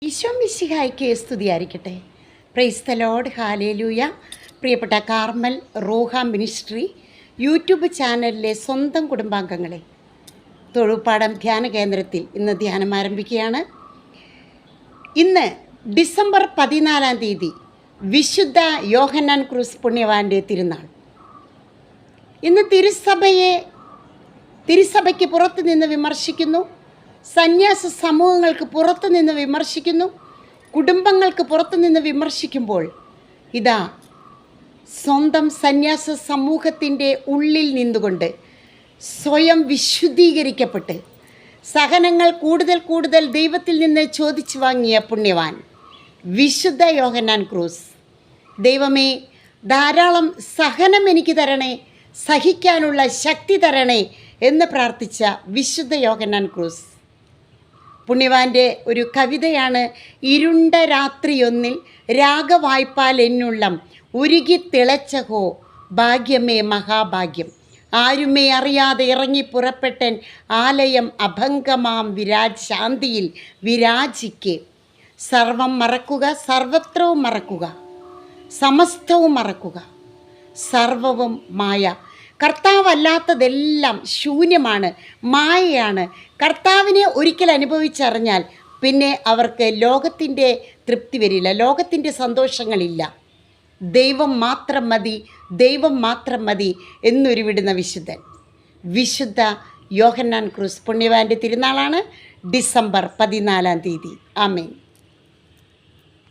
ഈശോ മിശിഹായ്ക്ക് സ്തുതിയായിരിക്കട്ടെ. Praise the Lord, hallelujah. പ്രിയപ്പെട്ട കാർമൽ റൂഹ മിനിസ്ട്രി യൂട്യൂബ് ചാനലിലെ സ്വന്തം കുടുംബാംഗങ്ങളെ, തൊഴുപ്പാടം ധ്യാന കേന്ദ്രത്തിൽ ഇന്ന് ധ്യാനം ആരംഭിക്കുകയാണ്. ഇന്ന് ഡിസംബർ 14 വിശുദ്ധ യോഹന്നാൻ ക്രൂസ് പുണ്യവാൻ്റെ തിരുനാൾ. ഇന്ന് തിരുസഭയ്ക്ക് പുറത്തു നിന്ന് വിമർശിക്കുന്നു, സന്യാസ സമൂഹങ്ങൾക്ക് പുറത്തു നിന്ന് വിമർശിക്കുന്നു, കുടുംബങ്ങൾക്ക് പുറത്തു നിന്ന് വിമർശിക്കുമ്പോൾ ഇതാ സ്വന്തം സന്യാസ സമൂഹത്തിൻ്റെ ഉള്ളിൽ നിന്നുകൊണ്ട് സ്വയം വിശുദ്ധീകരിക്കപ്പെട്ട് സഹനങ്ങൾ കൂടുതൽ ദൈവത്തിൽ നിന്ന് ചോദിച്ചു വാങ്ങിയ പുണ്യവാൻ വിശുദ്ധ യോഹന്നാൻ ക്രൂസ്. ദൈവമേ, ധാരാളം സഹനം എനിക്ക് തരണേ, സഹിക്കാനുള്ള ശക്തി തരണേ എന്ന് പ്രാർത്ഥിച്ച വിശുദ്ധ യോഹന്നാൻ ക്രൂസ്. പുണ്യവാൻ്റെ ഒരു കവിതയാണ്: ഇരുണ്ട രാത്രിയൊന്നിൽ രാഗവായ്പാൽ എന്നുള്ളം ഉരുകി തിളച്ചഹോ ഭാഗ്യമേ മഹാഭാഗ്യം, ആരുമേ അറിയാതെ ഇറങ്ങി പുറപ്പെട്ടൻ ആലയം അഭംഗമാം ശാന്തിയിൽ വിരാജിക്ക്. സർവം മറക്കുക, സർവത്രവും മറക്കുക, സമസ്തവും മറക്കുക, സർവവും മായ. കർത്താവല്ലാത്തതെല്ലാം ശൂന്യമാണ്, മായയാണ്. കർത്താവിനെ ഒരിക്കൽ അനുഭവിച്ചറിഞ്ഞാൽ പിന്നെ അവർക്ക് ലോകത്തിൻ്റെ തൃപ്തി വരില്ല, ലോകത്തിൻ്റെ സന്തോഷങ്ങളില്ല. ദൈവം മാത്രം മതി, ദൈവം മാത്രം മതി എന്നൊരുവിടുന്ന വിശുദ്ധൻ വിശുദ്ധ യോഹന്നാൻ ക്രൂസ് പുണ്യവാൻ്റെ തിരുനാളാണ് ഡിസംബർ 14. ആമേൻ.